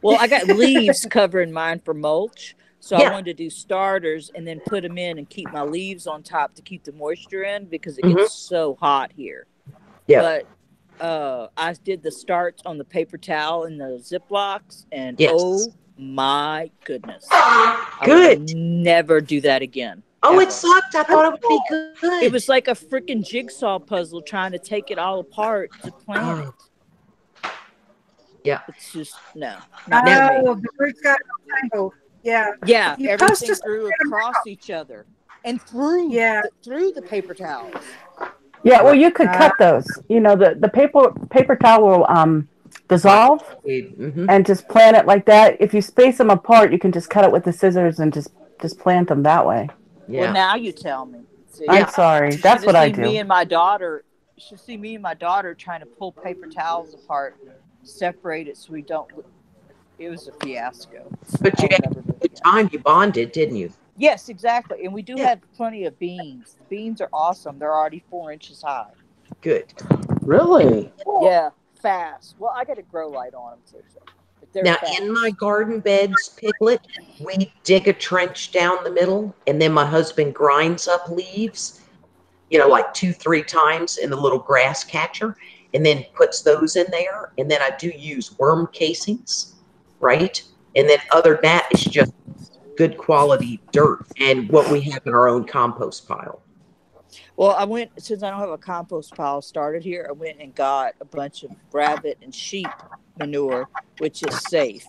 Well, I got leaves covering mine for mulch. So Yeah. I wanted to do starters and then put them in and keep my leaves on top to keep the moisture in because it Mhm. gets so hot here. Yeah. But I did the starts on the paper towel and the Ziplocs, and Yes. oh my goodness, I Good. would never do that again. Oh, ever. it sucked. I thought it would be good. It was like a freaking jigsaw puzzle trying to take it all apart to plant it. Yeah. It's just no, not for me. Oh, the roots got tangled. Yeah. Yeah, You're supposed everything to grew spread 'em across each other and through Yeah. through the paper towels. Yeah, well, you could cut those. You know, the paper towel will dissolve Mhm. and just plant it like that. If you space them apart, you can just cut it with the scissors and just plant them that way. Well, Yeah. now you tell me. See, I'm sorry. you That's should what have I seen me do. and my daughter. You should see me and my daughter trying to pull paper towels apart, separate it so we don't. It was a fiasco. But you I'll had never do a it good again. time. You bonded, didn't you? Yes, exactly. And we do Yeah. have plenty of beans. The beans are awesome. They're already 4 inches high. Good. Really? Yeah, fast. Well, I got a grow light on them too. So, but they're Now, fast. in my garden beds, Piglet, we dig a trench down the middle, and then my husband grinds up leaves, like 2, 3 times in the little grass catcher, and then puts those in there. And then I do use worm casings, right? And then other than that, it's just good quality dirt and what we have in our own compost pile. Well, I went, since I don't have a compost pile started here, I went and got a bunch of rabbit and sheep manure, which is safe.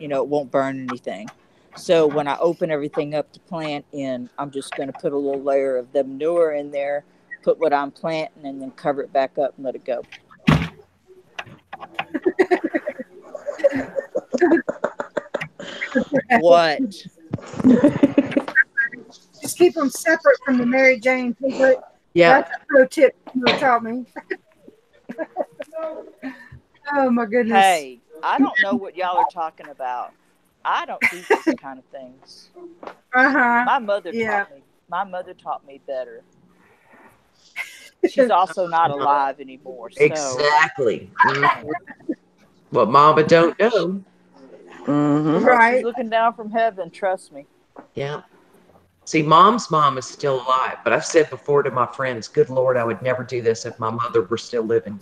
It won't burn anything. So when I open everything up to plant in, I'm just going to put a little layer of the manure in there, put what I'm planting, and then cover it back up and let it go. What? Just keep them separate from the Mary Jane Piglet. Yeah. That's a pro tip you taught me. Oh my goodness. Hey, I don't know what y'all are talking about. I don't do these kind of things. Uh-huh. My mother Yeah. taught me. My mother taught me better. she's also not alive anymore. So Exactly. What Mama don't know. Mm-hmm. Right. she's looking down from heaven. Trust me. Yeah. See, Mom's mom is still alive, but I've said before to my friends, good Lord, I would never do this if my mother were still living,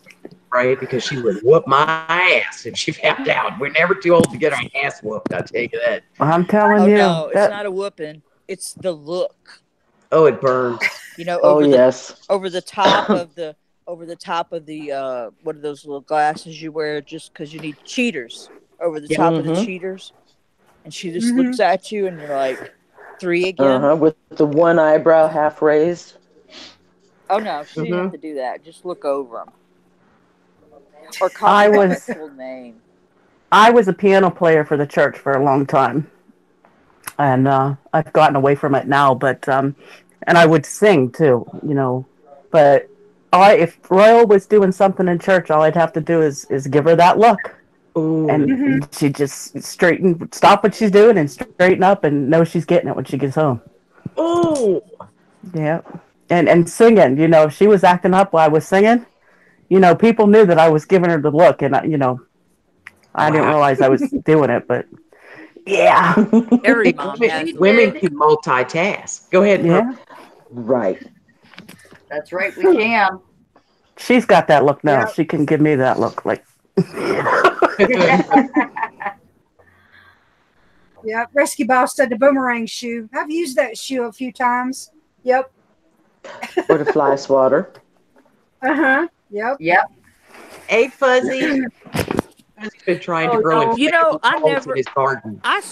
right? Because she would whoop my ass if she found out. We're never too old to get our ass whooped, I'll tell you that. I'm telling Oh you no, it's that. not a whooping. It's the look. Oh, it burns. You know, Oh yes. over the top of the what are those little glasses you wear just because you need cheaters over the Yeah. top of the Mm-hmm. cheaters, and she just looks at you and you're like, 3 again. Uh-huh. With the one eyebrow half raised. Oh no, she didn't have to do that. Just look over them or call I me by my was full name. I was a piano player for the church for a long time, and I've gotten away from it now. But and I would sing too, you know. But if Royal was doing something in church, all I'd have to do is give her that look, Ooh. and she just stop what she's doing, and straighten up, and know she's getting it when she gets home. Oh. Yeah, and singing, you know, if she was acting up while I was singing, you know, people knew that I was giving her the look, and you know, I didn't Wow. realize I was doing it, but yeah, Every mom has the Women look. can multitask. Go ahead, yeah, Right. That's right, we can. she's got that look now. Yep. She can give me that look, like. Yep. Rescue Boss said the boomerang shoe. I've used that shoe a few times. Yep. Or the fly swatter. Uh-huh. Yep. Yep. Hey, Fuzzy. Fuzzy's been trying to grow You know, I in never. his garden. I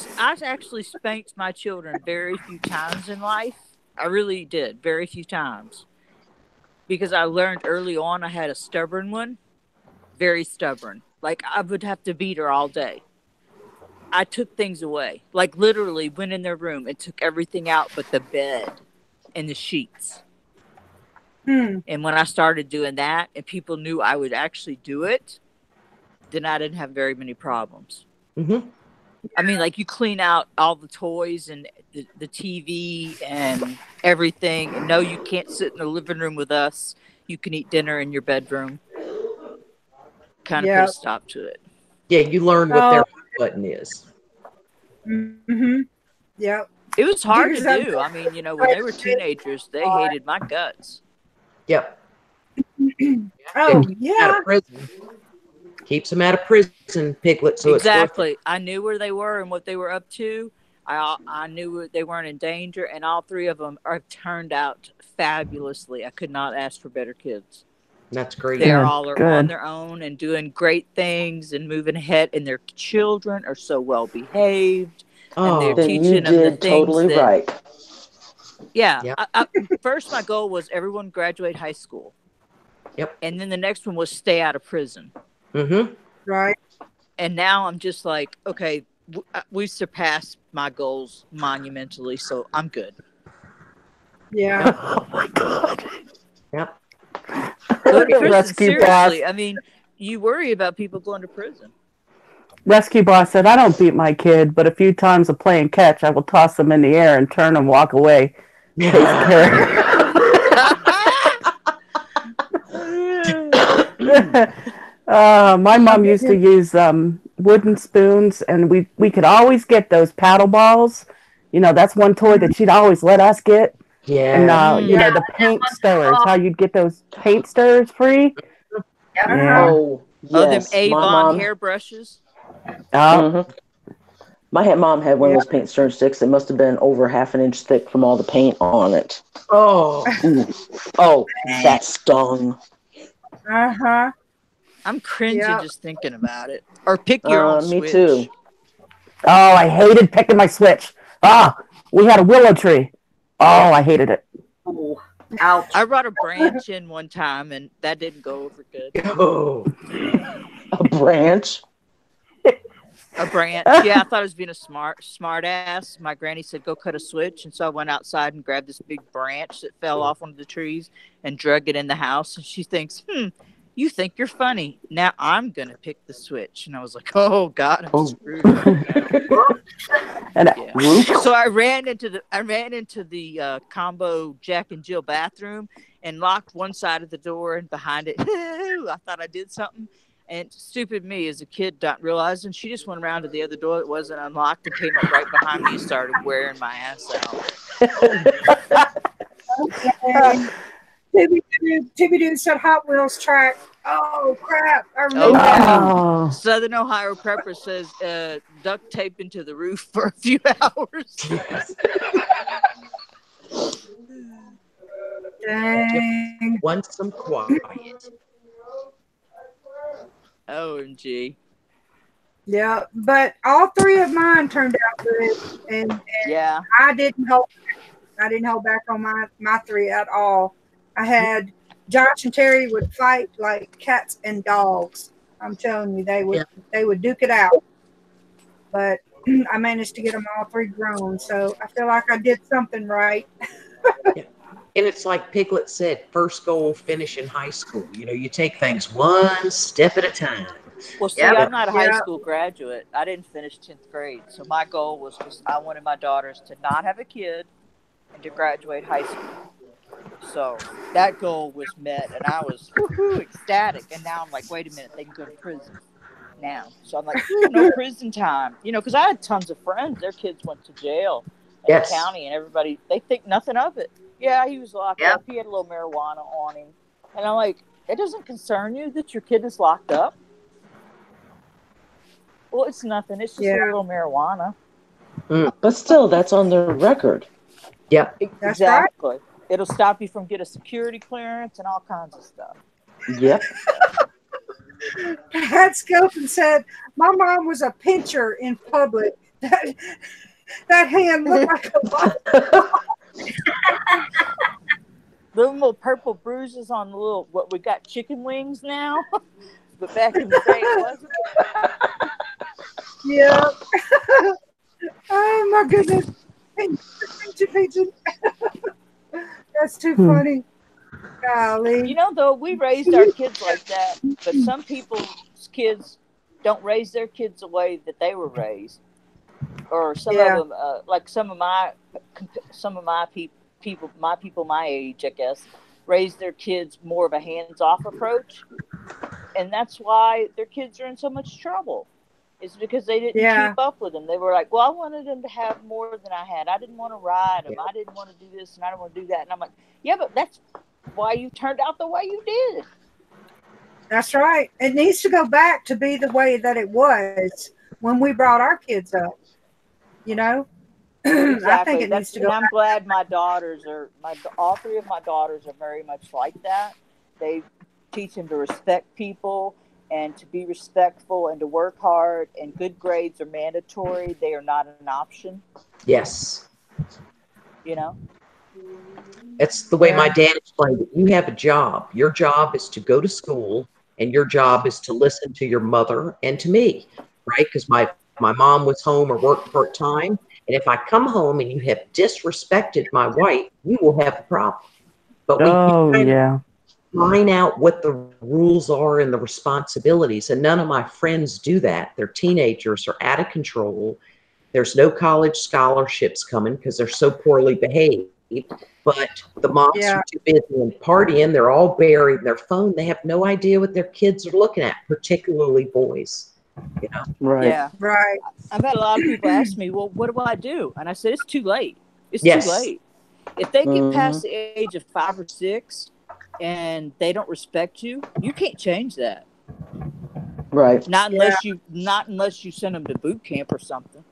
actually spanked my children very few times in life. I really did, very few times. Because I learned early on I had a stubborn one, very stubborn. Like I would have to beat her all day. I took things away, like literally went in their room and took everything out but the bed and the sheets. Hmm. And when I started doing that and people knew I would actually do it, then I didn't have very many problems. Mm-hmm. I mean, like you clean out all the toys and the TV and everything. And no, you can't sit in the living room with us. You can eat dinner in your bedroom. Kind of put Yep. a stop to it. Yeah, you learn what their button is. Mm-hmm. Yep. It was hard to Exactly. do. I mean, you know, when they were teenagers, they hated my guts. Yep. Oh, Out yeah. of prison. Keeps them out of prison, Piglet. So Exactly. I knew where they were and what they were up to. I knew they weren't in danger, and all three of them are turned out fabulously. I could not ask for better kids. that's great. They Good, all are good. on their own and doing great things and moving ahead, and their children are so well behaved, and they're Oh, Then you teaching them the did things totally that. right. Yeah. Yep. First, my goal was everyone graduate high school. Yep. And then the next one was stay out of prison. mm-hmm. Right. And now I'm just like, okay, we've surpassed my goals monumentally, so I'm good. Yeah. Oh my god. Yep. Go to prison, Rescue seriously. boss. I mean, you worry about people going to prison. Rescue boss said, "I don't beat my kid, but a few times of playing catch, I will toss them in the air and turn and walk away." Take care. My mom used to use wooden spoons, and we could always get those paddle balls. You know, that's one toy that she'd always let us get. And Yeah. you know, the paint stirrers, how you'd get those paint stirrers free. Yep. Yeah. Oh, Oh, them yes. My Avon mom, hairbrushes. Oh, my mom had one of those paint stirring sticks. It must have been over half an inch thick from all the paint on it. Oh. Ooh. Oh, that stung. Uh-huh. I'm cringing Yeah. just thinking about it. Or pick your own Me switch. too. oh, I hated picking my switch. We had a willow tree. Oh, I hated it. Ooh. Ouch. I brought a branch in one time, and that didn't go over good. Oh. A branch. A branch. Yeah, I thought I was being a smart ass. My granny said, go cut a switch. And so I went outside and grabbed this big branch that fell off one of the trees and drug it in the house. And she thinks, you think you're funny. Now I'm going to pick the switch. And I was like, oh, God, I'm screwed. And So I ran into the combo Jack and Jill bathroom, and locked one side of the door, and behind it, I thought I did something. And stupid me as a kid not realizing, she just went around to the other door that wasn't unlocked and came up right behind me and started wearing my ass out. Okay. Timmy Doo said Hot Wheels track. Oh crap! I remember Oh that. yeah. Oh, Southern Ohio Prepper says duct tape into the roof for a few hours. Dang. Want some quiet. OMG. Yeah, but all three of mine turned out good, and Yeah. I didn't hold. I didn't hold back on my three at all. I had Josh and Terry would fight like cats and dogs. I'm telling you, Yeah. they would duke it out. But I managed to get them all three grown, so I feel like I did something right. Yeah. And it's like Piglet said, first goal, finish in high school. You take things one step at a time. Well, see, Yep. I'm not a high Yeah. school graduate. I didn't finish 10th grade. So my goal was just, I wanted my daughters to not have a kid and to graduate high school. So that goal was met, and I was ecstatic. And now I'm like, wait a minute, they can go to prison now. So I'm like, no prison time. Because I had tons of friends. Their kids went to jail in the Yes. county, and everybody, they think nothing of it. Yeah, he was locked Yep. up. He had a little marijuana on him. And I'm like, it doesn't concern you that your kid is locked up? Well, it's nothing. It's just a Yeah. little marijuana. But still, that's on their record. Yep. That's Exactly. It'll stop you from getting a security clearance and all kinds of stuff. Yep. Pat Skelton said, "My mom was a pincher in public. That hand looked like a bottle." Little purple bruises on the little, what we got chicken wings now, but back in the day it wasn't. Yeah. Oh my goodness. Pincher. That's too funny. Golly. Though we raised our kids like that, but some people's kids don't raise their kids the way that they were raised, or some Yeah. of them, like some of my people my age, I guess, raise their kids more of a hands-off approach, and that's why their kids are in so much trouble. It's because they didn't Yeah. keep up with them. They were like, well, I wanted them to have more than I had. I didn't want to ride them. I didn't want to do this, and I didn't want to do that. And I'm like, yeah, but that's why you turned out the way you did. That's right. It needs to go back to be the way that it was when we brought our kids up. Exactly. I think it needs to go and I'm glad my daughters all three of my daughters are very much like that. They teach them to respect people and to be respectful and to work hard, and good grades are mandatory. They are not an option. Yes. It's the way my dad explained it. You have a job. Your job is to go to school, and your job is to listen to your mother and to me, right? Because my mom was home or worked part-time. And if I come home and you have disrespected my wife, you will have a problem. But we yeah. line out what the rules are and the responsibilities. And none of my friends do that. They're teenagers, are out of control. There's no college scholarships coming because they're so poorly behaved. But the moms are too busy and partying. They're all buried in their phone. They have no idea what their kids are looking at, particularly boys. Right. Yeah. Right. I've had a lot of people ask me, well, what do I do? And I said, it's too late. It's Yes. too late. If they get past the age of 5 or 6 and they don't respect you, you can't change that. Right. Not unless you send them to boot camp or something.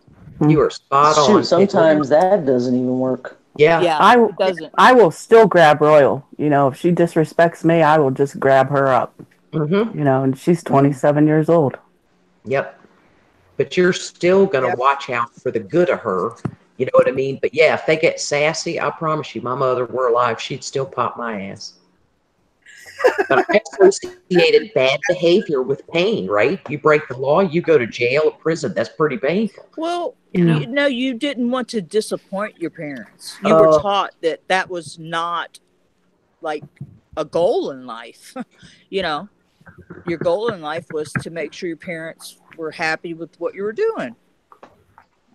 You are spot on. Shoot, sometimes that doesn't even work. Yeah. It doesn't. I will still grab Royal. If she disrespects me, I will just grab her up. Mm-hmm. And she's 27 years old. Yep. But you're still going to watch out for the good of her. You know what I mean? But yeah, if they get sassy, I promise you, my mother were alive, she'd still pop my ass. But I associated bad behavior with pain, right? You break the law, you go to jail or prison. That's pretty painful. Well, you didn't want to disappoint your parents. You were taught that was not like a goal in life. Your goal in life was to make sure your parents were happy with what you were doing.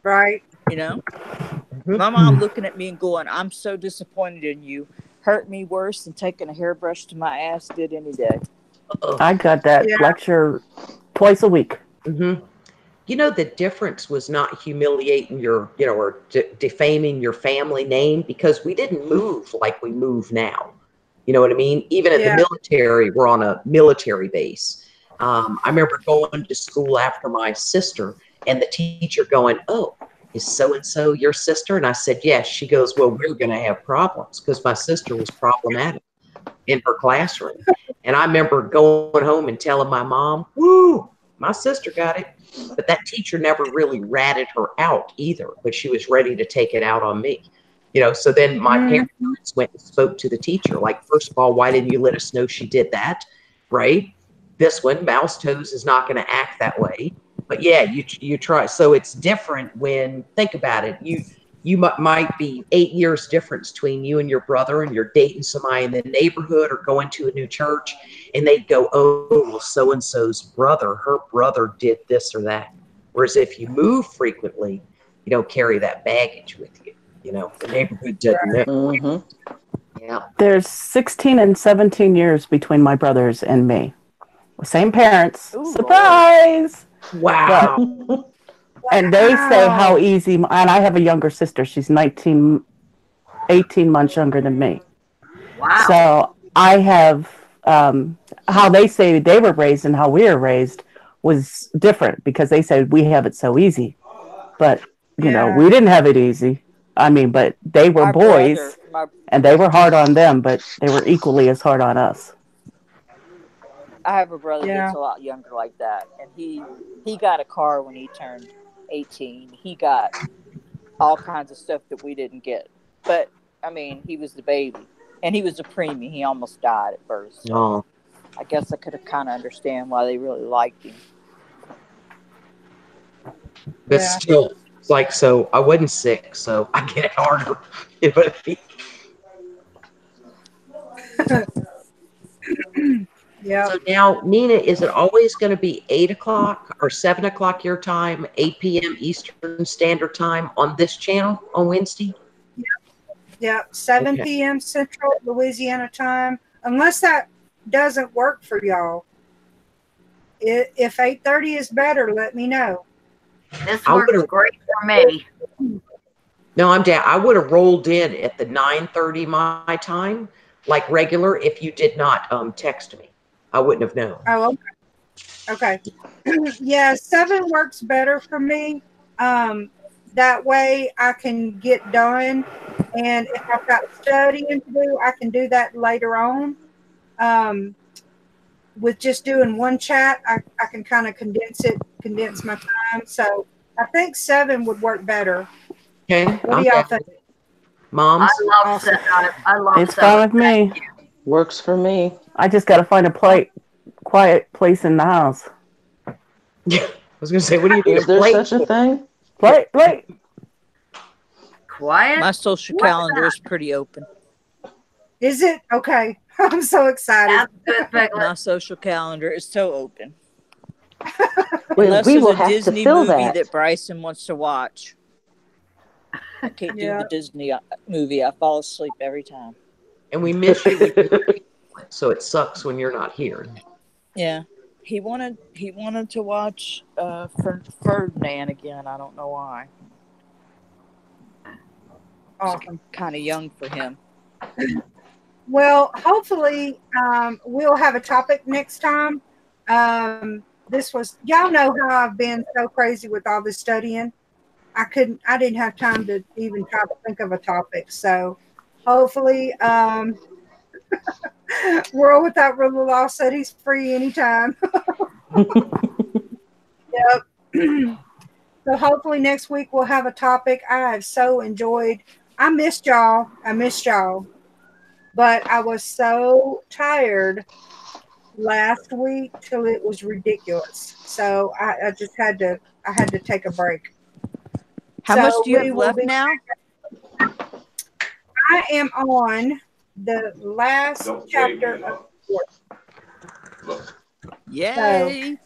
Right. My mom looking at me and going, I'm so disappointed in you. hurt me worse than taking a hairbrush to my ass did any day. I got that Yeah. lecture twice a week. Mm-hmm. You know, the difference was not humiliating your, or defaming your family name, because we didn't move like we move now. You know what I mean? Even at the Yeah. military, we're on a military base. I remember going to school after my sister, and the teacher going, "Oh, is so and so your sister?" And I said, "Yes." She goes, "Well, we're going to have problems," because my sister was problematic in her classroom. And I remember going home and telling my mom, "Woo, my sister got it." But that teacher never really ratted her out either, but she was ready to take it out on me. So then my parents went and spoke to the teacher. Like, first of all, why didn't you let us know she did that? Right? This one, Mouse Toes, is not going to act that way. But yeah, you try. So it's different when, think about it. You might be 8 years difference between you and your brother, and you're dating somebody in the neighborhood or going to a new church, and they'd go, "Oh, well, so and so's brother, her brother did this or that." Whereas if you move frequently, you don't carry that baggage with you. The neighborhood doesn't know. Mm-hmm. Yeah. There's 16 and 17 years between my brothers and me. Same parents. Ooh, Surprise! Wow. And they say how easy, and I have a younger sister. She's 18 months younger than me. Wow. So I have, how they say they were raised and how we were raised was different, because they said we have it so easy. But, we didn't have it easy. I mean, but they were My boys, brother, and they were hard on them, but they were equally as hard on us. I have a brother Yeah. that's a lot younger like that, and he got a car when he turned 18. He got all kinds of stuff that we didn't get. But I mean, he was the baby, and he was a preemie. He almost died at birth. So Oh. I guess I could have kind of understand why they really liked him. But Yeah. still, it's like, so I wasn't sick, so I get it harder. You know what I mean? Yeah. So now, Nina, is it always going to be 8 o'clock or 7 o'clock your time, 8 p.m. Eastern Standard Time on this channel on Wednesday? Yeah. 7 Okay. p.m. Central Louisiana time. Unless that doesn't work for y'all. If 8:30 is better, let me know. This I works would've- great for me. No, I'm down. I would have rolled in at the 9:30 my time, like regular, if you did not text me. I wouldn't have known. Oh, okay. Yeah, 7 works better for me. That way I can get done. And if I've got studying to do, I can do that later on. With just doing one chat, I can kind of condense my time. So I think 7 would work better. Okay, What do I'm y'all down. think? Moms? I love Awesome. I love It's fine with me. Works for me. I just got to find a quiet place in the house. Yeah, I was going to say, what do you need Is a there plate such a for? thing? Play. Quiet. My social calendar is pretty open. Is it? Okay. I'm so excited. That's good, My social calendar is so open. Well, Unless we there's will a have to Disney fill movie that. that Bryson wants to watch. I can't do Yeah. the Disney movie. I fall asleep every time. And we miss you when you're here, so it sucks when you're not here. Yeah. He wanted to watch Ferdinand again. I don't know why. Awesome. Kind of young for him. Well, hopefully, we'll have a topic next time. This was, y'all know how I've been so crazy with all this studying. I didn't have time to even try to think of a topic. So hopefully, World Without Rule of Law said he's free anytime. Yep. So hopefully next week we'll have a topic. I have so enjoyed. I missed y'all. But I was so tired last week till it was ridiculous. So I just had to take a break. How much do you have left now? I am on the last chapter of the book. Yay!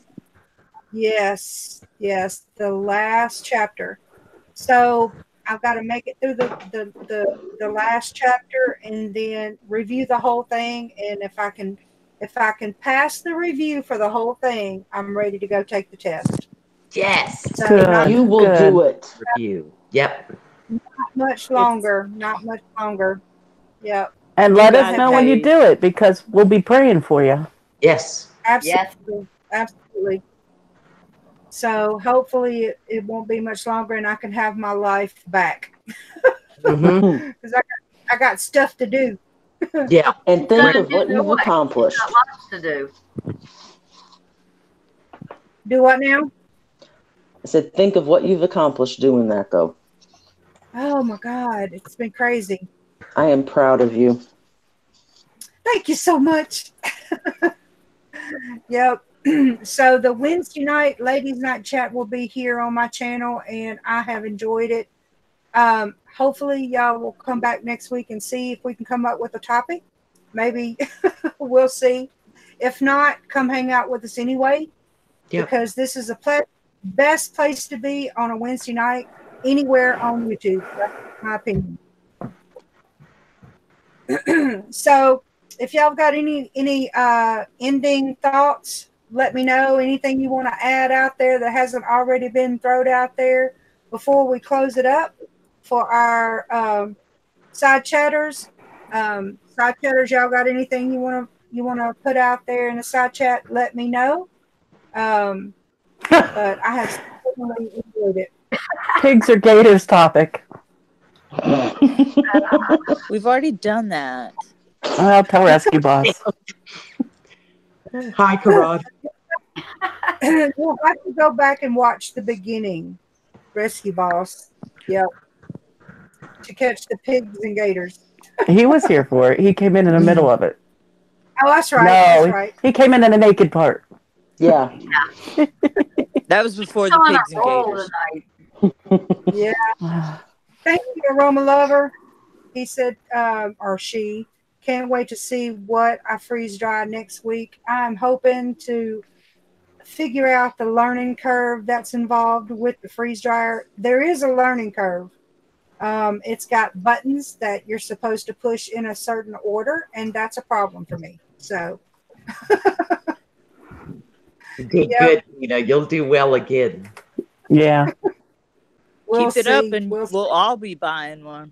Yes, the last chapter. So I've got to make it through the last chapter and then review the whole thing. And if I can pass the review for the whole thing, I'm ready to go take the test. Yes. So Good. You will Good. do it. Review. Yep. not much longer. Not much longer. Yep. And You let us got it, know when you babe. do it because we'll be praying for you. Yes. Absolutely. Absolutely. So hopefully it won't be much longer and I can have my life back. Mm-hmm. Because I got stuff to do. Yeah. And think Gonna of do what you've what? accomplished. Got lots to do. Do what now? I said, think of what you've accomplished doing that, though. Oh my God. It's been crazy. I am proud of you. Thank you so much. Yep. So the Wednesday night ladies night chat will be here on my channel and I have enjoyed it. Hopefully y'all will come back next week and see if we can come up with a topic. Maybe we'll see. If not, come hang out with us anyway, Yep. because this is the best place to be on a Wednesday night anywhere on YouTube. That's my opinion. So if y'all got any ending thoughts, let me know. Anything you want to add out there that hasn't already been thrown out there before we close it up for our side chatters. Side chatters, y'all got anything you want to put out there in the side chat? Let me know. But I have certainly enjoyed it. Pigs or gators topic. We've already done that. I'll tell Rescue Boss. Hi, Karad. You'll have to go back and watch the beginning, Rescue Boss. Yep. To catch the pigs and gators. He was here for it. He came in the middle of it. Oh, that's right. No, That's right. he came in the naked part. Yeah. That was before the On a pigs and roll gators. tonight. Yeah. Thank you, Aroma Lover. He said, or she, can't wait to see what I freeze dry next week. I'm hoping to figure out the learning curve that's involved with the freeze dryer. There is a learning curve. It's got buttons that you're supposed to push in a certain order, and that's a problem for me. So, You did Yep. good. You know, you'll do well again. Yeah. we'll Keep it up see. and we'll all be buying one.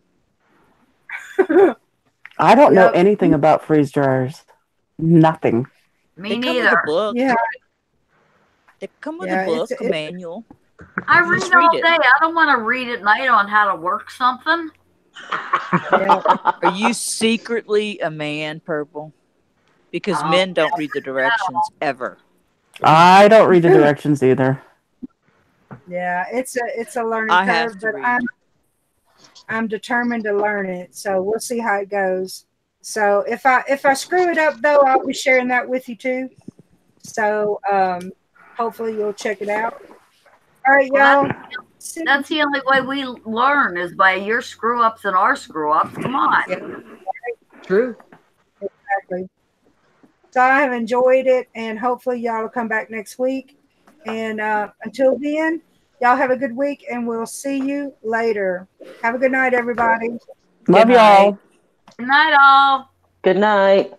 I don't know Yep. anything about freeze dryers. Nothing. Me They come with neither. a book. Yeah. They come with Yeah, a book, it's- a manual. I You read just all read it. day. I don't want to read at night on how to work something. Are you secretly a man, Purple? Because Oh, men don't read the directions ever. I don't read the directions either. Yeah, it's a learning I have curve, to but read. I'm determined to learn it. So we'll see how it goes. So if I screw it up though, I'll be sharing that with you too. So hopefully you'll check it out. All right, Well, y'all. that's the only way we learn is by your screw ups and our screw ups. Come on. True. Exactly. So I have enjoyed it, and hopefully y'all will come back next week. And until then, y'all have a good week, and we'll see you later. Have a good night, everybody. Love Good y'all. night. Good night, all. Good night.